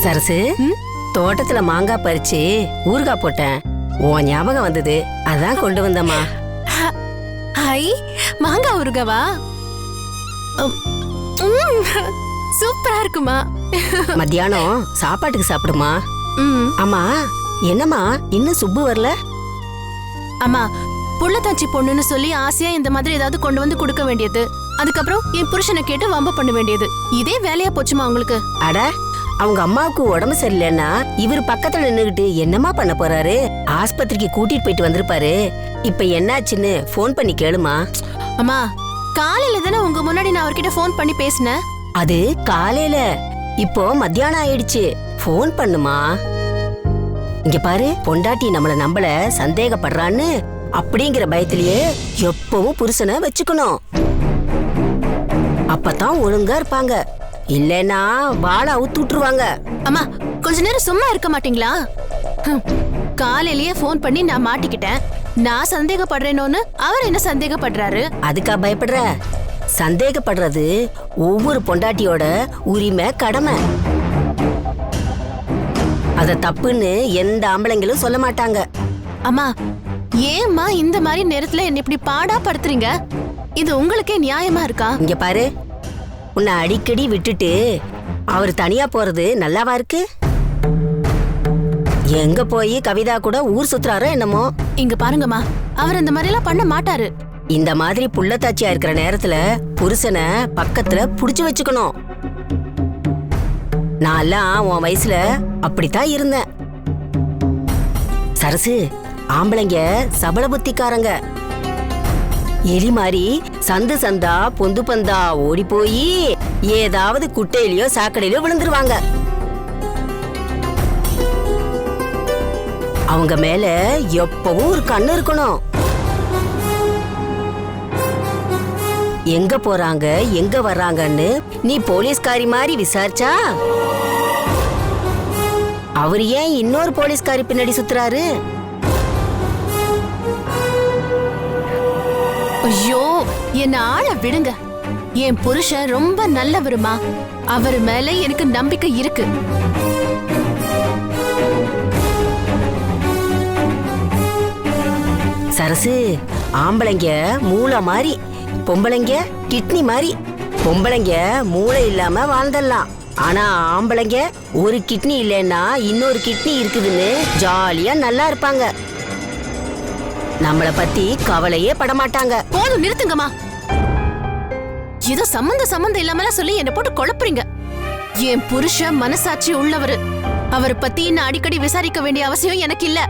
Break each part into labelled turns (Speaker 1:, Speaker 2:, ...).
Speaker 1: சரசு, தோட்டத்துல மாங்காய் பறிச்சு ஊறுகாய் போட்டேன். உன் ஞாபகம் வந்தது, அதான் கொண்டு வந்தம்மா.
Speaker 2: ஐ, மாங்காய் ஊறுகாவா? சூப்பரா இருக்குமா?
Speaker 1: மத்தியானம் சாப்பாட்டுக்கு சாப்பிடுமா. அம்மா, என்னம்மா இன்னும் சுப்பு வரல?
Speaker 2: அம்மா, புள்ளத்தாச்சி பொண்ணுன்னு சொல்லி ஆசையா இந்த மாதிரி ஏதாவது கொண்டு வந்து கொடுக்க வேண்டியது, அதுக்கப்புறம் என் புருஷனை கேட்டு வம்ப பண்ண வேண்டியது, இதே வேலையா போச்சுமா உங்களுக்கு?
Speaker 1: அட, அவங்க அம்மாவுக்கு உடம்பு சரியில்லைன்னா இவர் பக்கத்துல நின்னுகிட்டு என்னமா பண்ண போறாரு? ஆஸ்பத்திரிக்கு கூட்டிட்டு போயிட்டு வந்திருப்பாரு. இப்ப என்னாச்சுன்னு போன் பண்ணி கேளுமா.
Speaker 2: அம்மா, காலையில தானே உங்க முன்னாடி நான் அவர்கிட்ட போன் பண்ணி பேசினேன்.
Speaker 1: அது காலையில, இப்போ மத்தியானம் ஆயிடுச்சு. போன் பண்ணுமா. இங்க பாரு, பொண்டாட்டி நம்மள நம்பல சந்தேகப்படுறான்னு அப்படிங்கிற பயத்திலேயே எப்பவும் புருஷனை வச்சுக்கணும். அப்பதான் ஒழுங்கா இருப்பாங்க. இல்லைன்னா வாழ அவுத்து விட்டுருவாங்க.
Speaker 2: அம்மா, கொஞ்ச நேரம் சும்மா இருக்க மாட்டீங்களா? காலையிலேயே போன் பண்ணி நான் மாட்டிக்கிட்டேன். நான் சந்தேகப்படுறேனோன்னு அவர் என்ன சந்தேகப்படுறாரு?
Speaker 1: அதுக்கா பயப்படுற? சந்தேகப்படுறது ஒவ்வொரு பொண்டாட்டியோட உரிமை, கடமை. அத தப்புன்னு எந்த ஆம்பளைங்களும் சொல்ல மாட்டாங்க.
Speaker 2: அம்மா, ஏம்மா இந்த மாதிரி நேரத்துல என்ன இப்படி பாடா படுத்துறீங்க? இது உங்களுக்கே நியாயமா இருக்கா?
Speaker 1: இங்க பாரு, உன்னை அடிக்கடி விட்டுட்டு அவர் தனியா போறது நல்லாவா இருக்கு? எங்க போய் கவிதா கூட ஊர் சுத்துறாரோ என்னமோ.
Speaker 2: இங்க பாருங்கம்மா, அவர் இந்த மாதிரி எல்லாம் பண்ண மாட்டாரு.
Speaker 1: இந்த மாதிரி புள்ளத்தாச்சியா இருக்கிற நேரத்துல புருஷனை பக்கத்துல புடிச்சு வச்சுக்கணும். நான்லாம் உன் வயசுல அப்படித்தான் இருந்தேன். சரசு, ஆம்பளைங்க சபல புத்திக்காரங்க. எலி மாதிரி சந்து சந்தா பொந்து பந்தா ஓடி போய் ஏதாவது குட்டையிலயோ சாக்கடையிலயோ விழுந்துருவாங்க. அவங்க மேல எப்பவும் ஒரு கண்ணு இருக்கணும். எங்க போறாங்க, எங்க வர்றாங்கன்னு நீ போலீஸ்காரி மாதிரி விசாரிச்சா அவர் ஏன் இன்னொரு போலீஸ்காரி பின்னாடி சுத்துறாரு?
Speaker 2: ஐயோ, என்ன ஆள விடுங்க. என் புருஷன் ரொம்ப நல்லவருமா. அவர் மேல எனக்கு நம்பிக்கை இருக்கு.
Speaker 1: சரசு, ஆம்பளைங்க மூளை மாதிரி, பொம்பளைங்க கிட்னி மாதிரி. பொம்பளைங்க மூளை இல்லாம வாழ்ந்துடலாம். ஆனா ஆம்பளைங்க ஒரு கிட்னி இல்லைன்னா இன்னொரு கிட்னி இருக்குதுன்னு ஜாலியா நல்லா இருப்பாங்க. நம்மள பத்தி கவலையே படமாட்டாங்க.
Speaker 2: போதும், நிறுத்துங்கம்மா. ஏதோ சம்பந்தம் இல்லாம சொல்லி என்ன போட்டு குழப்புறீங்க. என் புருஷன் மனசாட்சி உள்ளவரு. அவரை பத்தி நான் அடிக்கடி விசாரிக்க வேண்டிய அவசியம் எனக்கு இல்ல.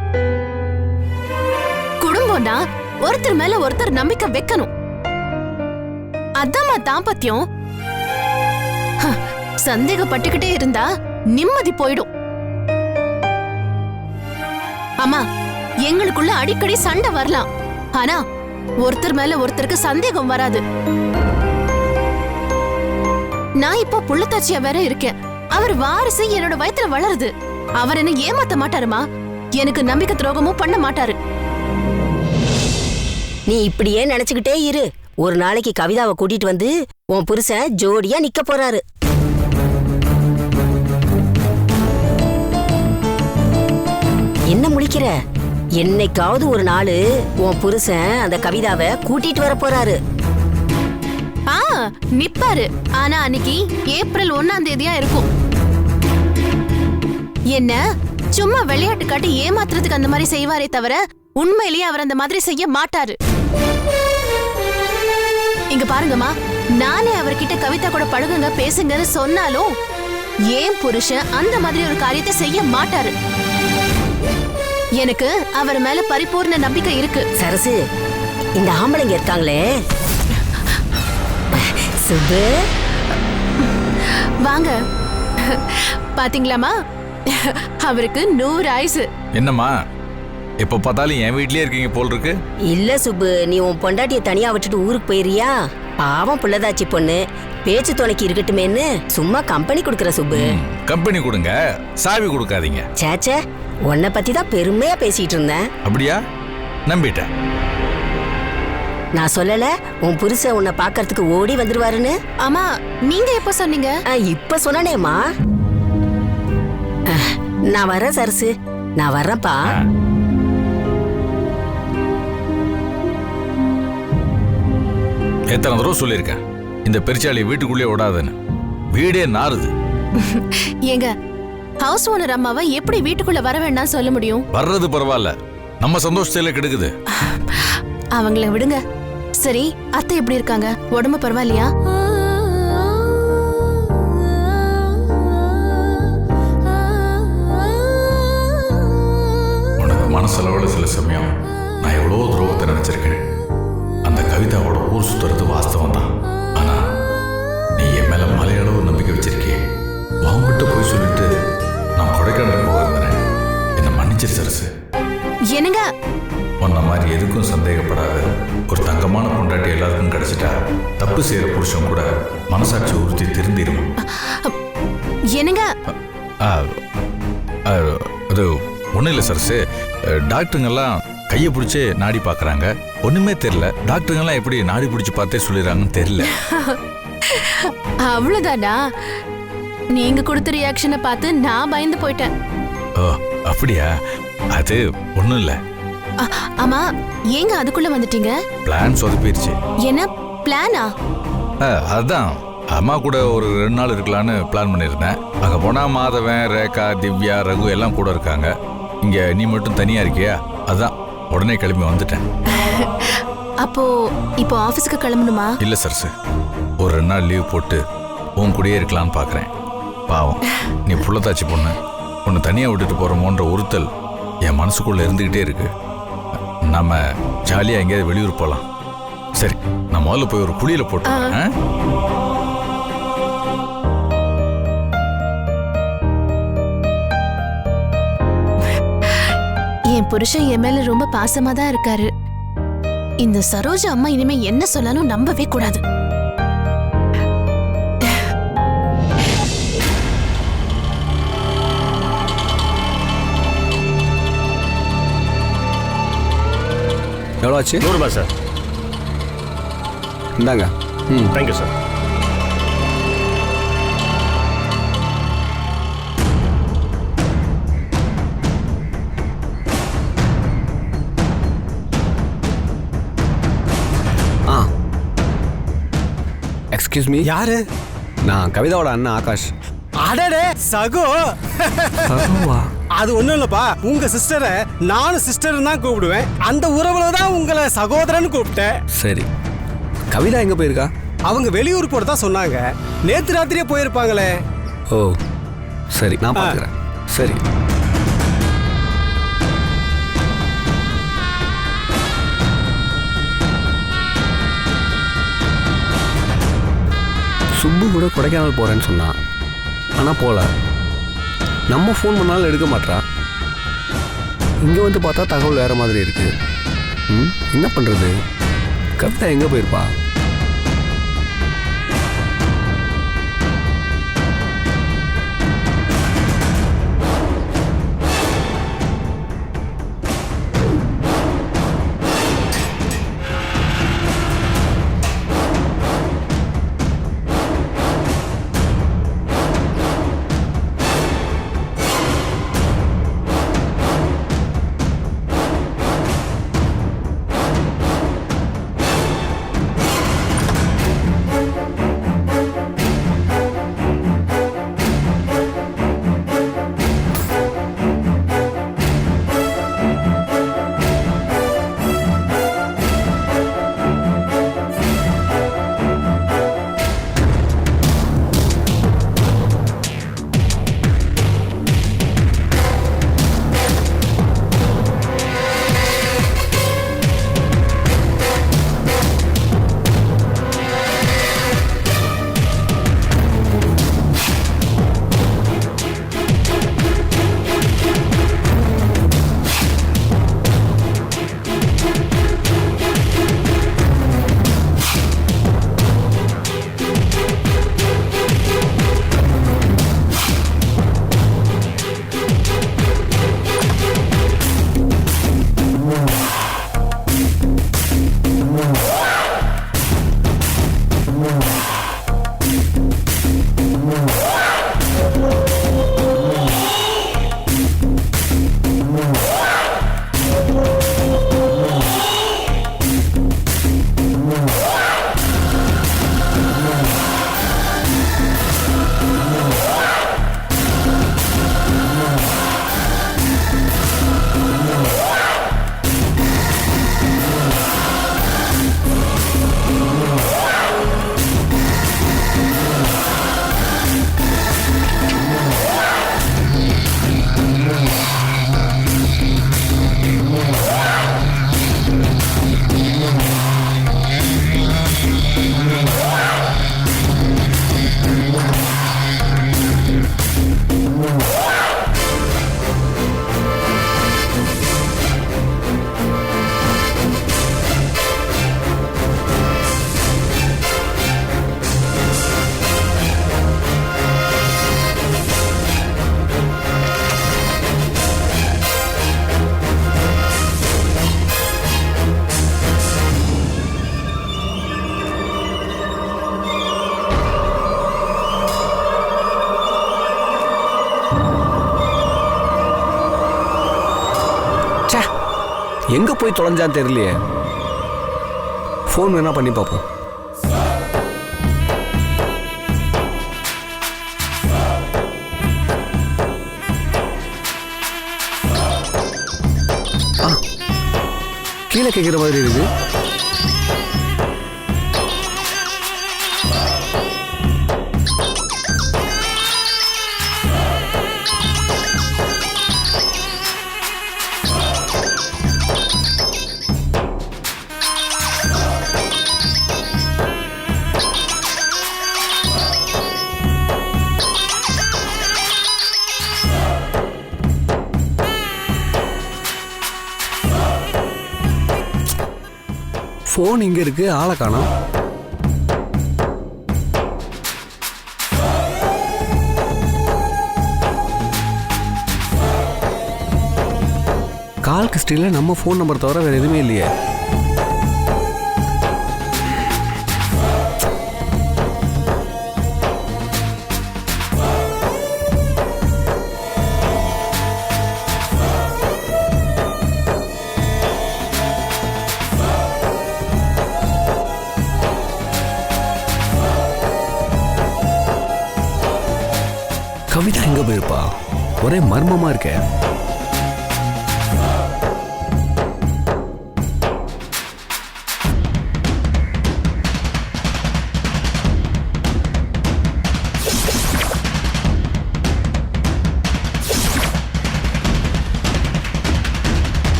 Speaker 2: குடும்பம்னா ஒருத்தர் மேல ஒருத்தர் நம்பிக்கை வைக்கணும். அதாம்மா தாம்பத்தியம். சந்தேகப்பட்டுக்கிட்டே இருந்தா நிம்மதி போயிடும். அம்மா, எங்களுக்குள்ள அடிக்கடி சண்டை வரலாம். ஆனா ஒருத்தர் மேல ஒருத்தருக்கு சந்தேகம் வராது. நான் இப்போ புள்ளத்தாச்சியா வேற இருக்கேன். அவர் வாரிசு என்னோட வயித்துல வளருது. அவர் என்ன ஏமாத்த மாட்டாருமா. எனக்கு நம்பிக்கை துரோகமும் பண்ண மாட்டாரு.
Speaker 1: நீ இப்படியே நினைச்சுக்கிட்டே இரு. ஒரு நாளைக்கு கவிதாவை கூட்டிட்டு வந்து உன் புருஷன் ஜோடியா நிக்க போறாரு. என்ன முழிக்கிற? என்னைக்காவது ஒரு நாள் உன் புருஷன் அந்த கவிதாவை கூட்டிட்டு வர போறாரு.
Speaker 2: நிப்பாரு. ஆனா அன்னைக்கு ஏப்ரல் 1ஆம் தேதியா இருக்கும். என்ன சும்மா விளையாட்டு காட்டி ஏமாத்துறதுக்கு அந்த மாதிரி செய்வாரே தவிர உண்மையிலேயே அவர் அந்த மாதிரி செய்ய மாட்டாரு. இங்க பாருங்கம்மா, நானே அவர்கிட்ட கவிதா கூட பழகுங்க பேசுங்கன்னு சொன்னாலும் ஏன் புருஷன் அந்த மாதிரி ஒரு காரியத்தை செய்ய மாட்டாரு. எனக்கு அவர் மேல பரிபூர்ண நம்பிக்கை இருக்கு.
Speaker 1: சரசு, இந்த ஆம்பளைங்க இருக்காங்களே, சுப்பு
Speaker 2: வாங்க. பாத்தீங்களாமா, அவருக்கு 100 ஆயுசு.
Speaker 3: என்னம்மா எப்ப பார்த்தாலும் என் வீட்லயே இருக்கீங்க போல் இருக்கு.
Speaker 1: இல்ல சுப்பு, நீ உன் பொண்டாட்டிய தனியா விட்டுட்டு ஊருக்கு போயிரியா? பாவம் புள்ளதாச்சி பொண்ணு, பேச்சு துணைக்கு இருக்கட்டுமேன்னு சும்மா கம்பெனி கொடுக்கற சுப்பு.
Speaker 3: கம்பெனி கொடுங்க, சாவி கொடுக்காதீங்க.
Speaker 1: சேச்சே, உன்னை பத்தி தான் பெருமையா பேசிட்டு இருந்தேன்.
Speaker 3: அப்படியா? நம்பிட்டேன்.
Speaker 1: நான் சொல்லல உன் புருஷன் உன்னை பாக்கறதுக்கு ஓடி வந்துருவாருன்னு?
Speaker 2: ஆமா, நீங்க எப்ப சொன்னீங்க?
Speaker 1: இப்ப சொன்னேமா. நான் வரேன் சரசு, நான் வர்றேன்ப்பா.
Speaker 3: எத்தனை தடவை சொல்லியிருக்கேன் இந்த பெருச்சாளியை வீட்டுக்குள்ளே விடாதுன்னு. வீடே நாறுது.
Speaker 2: ஏங்க, ஹவுஸ் ஓனர் அம்மாவை எப்படி வீட்டுக்குள்ள வர வேண்டாம் சொல்ல முடியும்?
Speaker 3: வர்றது பரவாயில்ல, நம்ம சந்தோஷத்துல கெடுக்குது.
Speaker 2: அவங்கள விடுங்க. சரி, அத்தை எப்படி இருக்காங்க? உடம்பு பரவாயில்லையா?
Speaker 3: உனக்கு மனசளவில் சில சமயம் நான் எவ்வளோ துரோகத்தை நினைச்சிருக்கேன். அந்த கவிதாவோட ஊர் சுத்துறது வாஸ்தவம் தான். ஆனா நீ என் மேல மலையளவு நம்பிக்கை வச்சிருக்கே. உன்கிட்ட போய் சொல்லிட்டு நான் கொடைக்கானல் போகிறேன். என்னை மன்னிச்சிரு சரசு.
Speaker 2: என்னங்க,
Speaker 3: உன்ன மாதிரி எதுக்கும் சந்தேகப்படாத ஒரு தங்கமான பொண்டாட்டி எல்லாருக்கும் கிடைச்சிட்டா தப்பு செய்யற புருஷன் கூட மனசாட்சி உறுத்தி திருந்திடும்.
Speaker 2: என்னங்க,
Speaker 3: அது ஒன்றும் இல்லை சரசு. டாக்டருங்கெல்லாம் கையை பிடிச்சி நாடி பார்க்குறாங்க, ஒன்றுமே தெரியல. டாக்டருங்கெல்லாம் எப்படி நாடி பிடிச்சி பார்த்தே சொல்லிடுறாங்கன்னு தெரியல.
Speaker 2: அவ்வளவுதானா? நீங்க கொடுத்த ரியாக்ஷனை பார்த்து நான் பயந்து போயிட்டேன்.
Speaker 3: ஓ அப்படியா? அது ஒன்றும் இல்லை.
Speaker 2: ஆமா, ஏங்க அதுக்குள்ள வந்துட்டீங்க?
Speaker 3: பிளான் சொதப்பிடுச்சு.
Speaker 2: என்ன பிளானா?
Speaker 3: அதுதான் அம்மா கூட ஒரு 2 நாள் இருக்கலான்னு பிளான் பண்ணியிருந்தேன். அங்கே போனால் மாதவன், ரேகா, திவ்யா, ரகு எல்லாம் கூட இருக்காங்க. இங்கே நீ மட்டும் தனியாக இருக்கியா? அதான் உடனே கிளம்பி வந்துட்டேன்.
Speaker 2: அப்போ இப்போ ஆஃபீஸ்க்கு கிளம்பணுமா?
Speaker 3: இல்லை சரசு, ஒரு 2 நாள் லீவ் போட்டு உன் கூடயே இருக்கலான்னு பார்க்குறேன். பாவம், நீ புள்ளத்தாச்சி பொண்ணு, உன்னை தனியாக விட்டுட்டு போகிறோமோன்ற உறுத்தல் என் மனசுக்குள்ளே இருந்துக்கிட்டே இருக்கு. நம்ம ஜாலியாக எங்கேயாவது வெளியூர் போகலாம். சரி, நான் முதல்ல போய் ஒரு குளியில் போட்டு
Speaker 2: என் புருஷன் என் மேல ரொம்ப பாசமா தான் இருக்காரு. இந்த சரோஜா அம்மா இனிமே என்ன சொன்னாலும் நம்பவே கூடாது.
Speaker 4: எவ்வளோ ஆச்சு?
Speaker 5: 100 ரூபாய் சார்.
Speaker 4: இந்தாங்க.
Speaker 5: Thank you sir.
Speaker 4: Excuse me.
Speaker 6: யாரு?
Speaker 4: நான் கவிதாவோட அண்ணன் ஆகாஷ்.
Speaker 6: அடடே சகோ.
Speaker 4: சகோவா?
Speaker 6: அது ஒண்ணும் இல்லப்பா, உங்க சிஸ்டரை நானும் சிஸ்டர் தான் கூப்பிடுவேன். அந்த உறவுல தான் உங்களை சகோதரன் கூப்பிட்டேன்.
Speaker 4: சரி, கவிதா எங்க போயிருக்கா?
Speaker 6: அவங்க வெளியூர் போட தான் சொன்னாங்க. நேத்து ராத்திரியே போயிருப்பாங்களே.
Speaker 4: ஓ சரி, நான் பார்த்துக்கிறேன். சரி. சுப்பு கூட கொடைக்கானல் போகிறேன்னு சொன்னான், ஆனால் போகல. நம்ம ஃபோன் பண்ணாலும் எடுக்க மாட்டா. இங்கே வந்து பார்த்தா தகவல் வேறு மாதிரி இருக்கு. என்ன பண்ணுறது? கவிதா எங்கே போயிருப்பா? எங்கே போய் தொலைஞ்சான்னு தெரியலையே. ஃபோன் வேணா பண்ணி பார்ப்போம். கீழே கேட்குற மாதிரி இருக்கு. ஃபோன் இங்கே இருக்கு, ஆளை காணோம். கால் ஹிஸ்ட்ரியில் நம்ம ஃபோன் நம்பர் தவிர வேறு எதுவுமே இல்லையே. கவிதா எங்க போயிருப்பா? ஒரே மர்மமா இருக்க.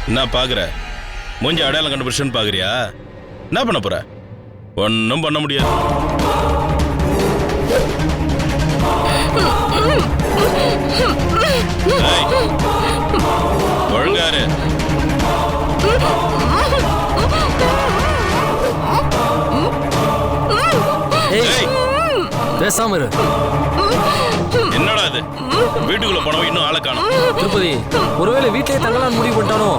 Speaker 5: என்ன பாக்குற? மூஞ்சி அடையாளம் கண்டுபிடிச்சுன்னு பாக்குறியா? என்ன பண்ண போற? ஒன்னும் பண்ண முடியாது. ஒழுங்காரு.
Speaker 7: பேசாம இரு.
Speaker 5: என்னடா இது? வீட்டுக்குள்ள போனவன் இன்னும் ஆளை காணோம்.
Speaker 7: திருப்பதி, ஒருவேளை வீட்லயே தங்கலான்னு முடிவு பண்ணிட்டானோ?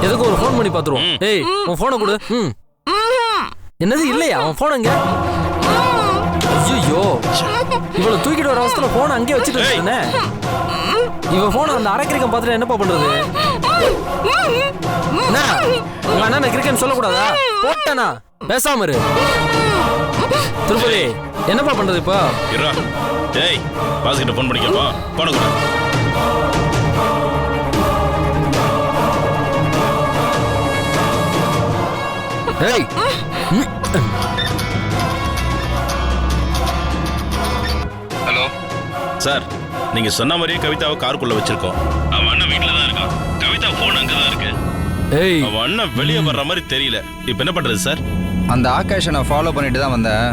Speaker 7: எதுக்கு ஒரு ஃபோன் பண்ணி பாத்துருவோம். ஏய், உன் போனை கொடு. என்னது இல்லையா? அவன் போன் எங்க? ஐயோ, இவ்வளவு தூக்கிட்டு வர அவசரத்துல போன் அங்கேயே வச்சுட்டு இருக்கேன். இவன் போனை அந்த அரைக்கிரிக்கம் பார்த்துட்டு என்னப்பா பண்றது? என்ன உங்க அண்ணன் கிரிக்கெட் சொல்லக்கூடாதா? போட்டானா? பேசாம இரு. திருப்பதி, என்னப்பா பண்றது இப்போ?
Speaker 5: டேய், பாஸ்கிட்ட ஃபோன் பண்ணிக்கப்பா. போன கூட.
Speaker 7: டேய்.
Speaker 5: ஹலோ சார், நீங்க சொன்ன மாதிரியே கவிதாவை காருக்குள்ள வச்சிருக்கோம். அவன் அண்ணன் வீட்டுல தான் இருக்கான். கவிதா போன் அங்கதான் இருக்கு.
Speaker 7: ஏய்,
Speaker 5: அவன் அண்ணன் வெளியே வர்ற மாதிரி தெரியல. இப்போ என்ன பண்றது சார்?
Speaker 8: அந்த ஆகாஷை நான் ஃபாலோ பண்ணிட்டு தான் வந்தேன்.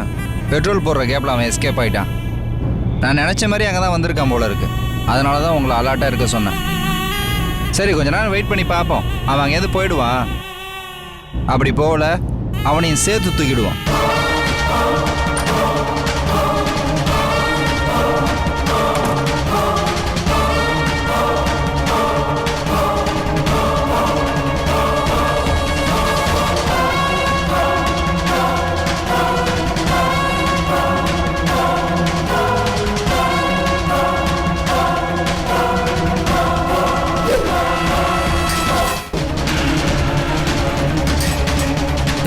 Speaker 8: பெட்ரோல் போடுற கேப்பில் அவன் எஸ்கேப் ஆகிட்டான். நான் நினச்ச மாதிரி அங்கே தான் வந்திருக்கான் போல இருக்கு. அதனால தான் உங்களை அலர்ட்டாக இருக்க சொன்னேன். சரி, கொஞ்ச நேரம் வெயிட் பண்ணி பார்ப்போம். அவன் அங்கேருந்து போயிடுவான். அப்படி போகல, அவனையும் சேர்த்து தூக்கிடுவான்.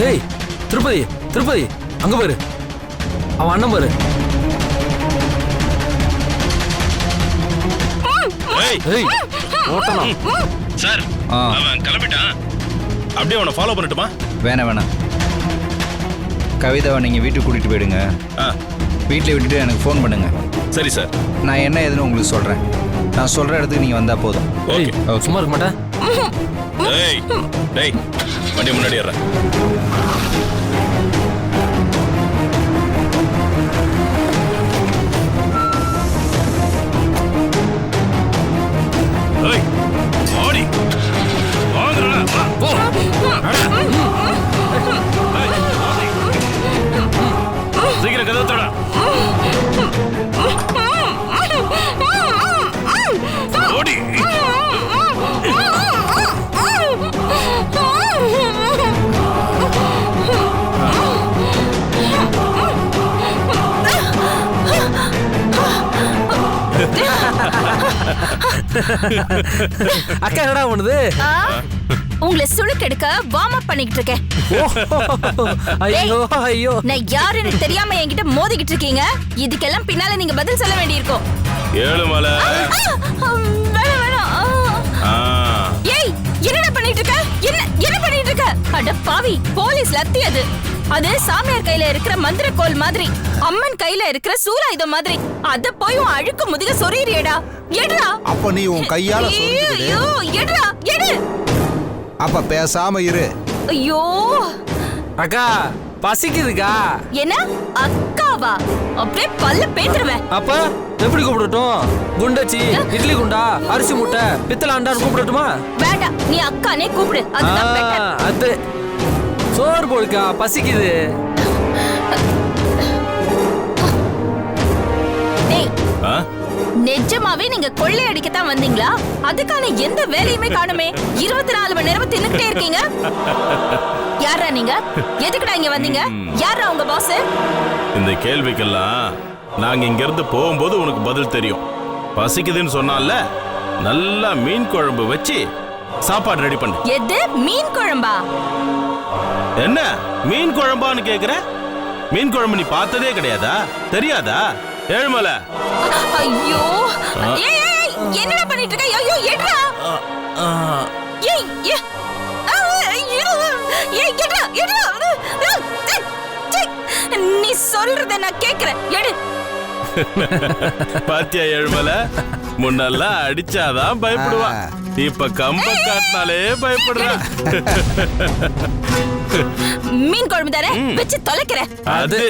Speaker 7: ஏய் திருப்பதி, திருப்பதி, அங்க பாரு, அவன் அண்ணன் பாரு. ஏய், ஓட்டனா
Speaker 5: சார், அவன் கிளம்பிட்டான். அப்படியே அவனை ஃபாலோ பண்ணட்டுமா?
Speaker 8: வேணாம். கவிதாவை நீங்கள் வீட்டுக்கு கூட்டிகிட்டு போயிடுங்க. வீட்டில் விட்டுட்டு எனக்கு ஃபோன் பண்ணுங்க.
Speaker 5: சரி சார்.
Speaker 8: நான் என்ன ஏதுன்னு உங்களுக்கு சொல்கிறேன். நான் சொல்கிற இடத்துக்கு நீங்கள் வந்தால் போதும்.
Speaker 5: ஓகே.
Speaker 7: சும்மா இருக்க மாட்டேன்.
Speaker 5: டேய், டேய், வண்டி முன்னாடி ஏறேன். ஏய், ஆடி.
Speaker 7: அக்கா என்னடா பண்ணுது?
Speaker 2: உங்களை சுளுக்கெடுக்க வார்ம் அப் பண்ணிக்கிட்டு இருக்கேன்.
Speaker 7: ஐயோ ஐயோ,
Speaker 2: நான் யாருன்னு தெரியாம என்கிட்ட மோதிக்கிட்டு இருக்கீங்க. இதுக்கெல்லாம் பின்னால நீங்க பதில் சொல்ல வேண்டியிருக்கும்.
Speaker 5: ஏழுமலை.
Speaker 2: ஏய், என்னடா பண்ணிட்டு இருக்க? என்ன பண்ணிட்டு இருக்க? அட பாவி, போலீஸ் லத்தி அது. அது சாமியார் கையில இருக்கிற மந்திரக்கோல் மாதிரி, அம்மன் கையில இருக்கிற சூலாயுதம் மாதிரி. அத போய் உன் அழுக்கு முதுக சொறியறியடா. எடுடா.
Speaker 9: அப்ப நீ உன் கையால சொறிஞ்சுக்கிடு.
Speaker 2: ஐயோ, எடுடா, எடு.
Speaker 9: அப்ப பேசாம இரு.
Speaker 2: ஐயோ
Speaker 7: அக்கா பசிக்குதுக்கா.
Speaker 2: என்ன அக்காவா? அப்படியே பல்ல பேத்துருவேன்.
Speaker 7: அப்ப எப்படி கூப்பிடட்டும்? குண்டச்சி, இட்லி குண்டா, அரிசி முட்டை, பித்தளை அண்டான்னு கூப்பிடட்டுமா?
Speaker 2: வேண்டாம், நீ அக்கானே கூப்பிடு. அதுதான் பெட்டர்.
Speaker 7: அது சோறு போடுக்கா, பசிக்குது.
Speaker 2: டேய், நிஜமாவே நீங்க கொள்ளை அடிக்கத்தான் வந்தீங்களா? அதுக்கான எந்த வேலையுமே காணுமே. 24 மணி நேரம் தின்னுக்கிட்டே இருக்கீங்க. யாரா நீங்க? எதுக்குடா இங்க வந்தீங்க? யாரா உங்க பாஸ்?
Speaker 5: இந்த கேள்விக்கெல்லாம் நாங்க இங்க இருந்து போகும்போது உனக்கு பதில் தெரியும். பசிக்குதுன்னு சொன்னால நல்லா மீன் குழம்பு வச்சு சாப்பாடு ரெடி பண்ணு.
Speaker 2: எது மீன் குழம்பா?
Speaker 5: என்ன மீன் குழம்பான்னு கேக்குற? மீன் குழம்பு நீ பார்த்ததே கிடையாதா? தெரியாதா? ஏழுமலை.
Speaker 2: ஐயோ, ஏய், என்னடா பண்ணிட்டு இருக்க? ஐயோ, எடுடா. ஏய், ஏய், எடுடா. நீ சொல்றத நான் கேக்குறேன். எடு.
Speaker 5: பாத்தியா ஏழுமலை, முன்னெல்லாம் அடிச்சாதான் பயப்படுவா, இப்ப கம்ப காட்டினாலே பயப்படுறா.
Speaker 2: மீன் குழம்பு தானே, வச்சு தொலைக்கிறேன்.
Speaker 5: அது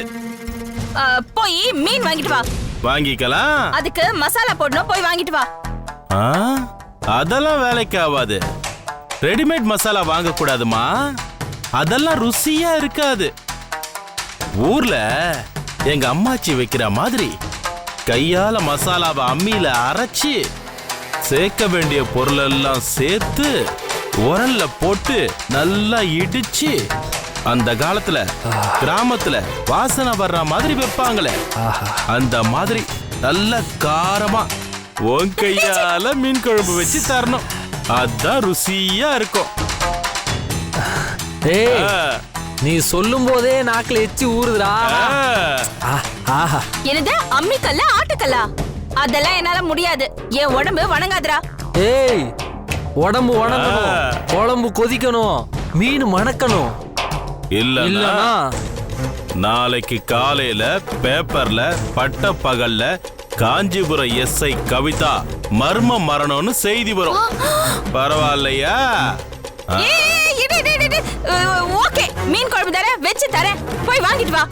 Speaker 2: போய் மீன் வாங்கிட்டு வா.
Speaker 5: வாங்கிக்கலாம்.
Speaker 2: அதுக்கு மசாலா போடணும், போய் வாங்கிட்டு வா.
Speaker 5: அதெல்லாம் வேலைக்கு ஆகாது. ரெடிமேட் மசாலா வாங்க கூடாதுமா, அதெல்லாம் ருசியா இருக்காது. ஊர்ல எங்க அம்மாச்சி வைக்கிற மாதிரி கையால மசாலாவை அம்மியில அரைச்சி சேர்க்க வேண்டிய பொருள் எல்லாம் சேர்த்து உரல்ல போட்டு நல்லா இடிச்சு அந்த காலத்துல கிராமத்துல வாசனை வர்ற மாதிரி வைப்பாங்களே, அந்த மாதிரி நல்ல காரமா உன் கையால மீன் குழம்பு வச்சு தரணும். அதான் ருசியா இருக்கும்.
Speaker 7: நீ சொல்லும் போதே நாக்குல எச்சி ஊறுதுடா.
Speaker 2: என்னது அம்மிக்கல்ல ஆட்டுக்கல்லா? அதெல்லாம் என்னால முடியாது. என் உடம்பு வணங்காதுடா.
Speaker 7: ஏய், உடம்பு வணங்கணும், குழம்பு கொதிக்கணும், மீன் மணக்கணும்.
Speaker 5: இல்லனா நாளைக்கு காலையில பேப்பர்ல பட்ட பகல்ல காஞ்சிபுரம் எஸ்ஐ கவிதா மர்ம மரணம்னு செய்தி வரும். பரவாயில்லையா?
Speaker 2: ஓகே, மீன் குழம்பு தரேன், வச்சு தரேன், போய் வாங்கிட்டு வா.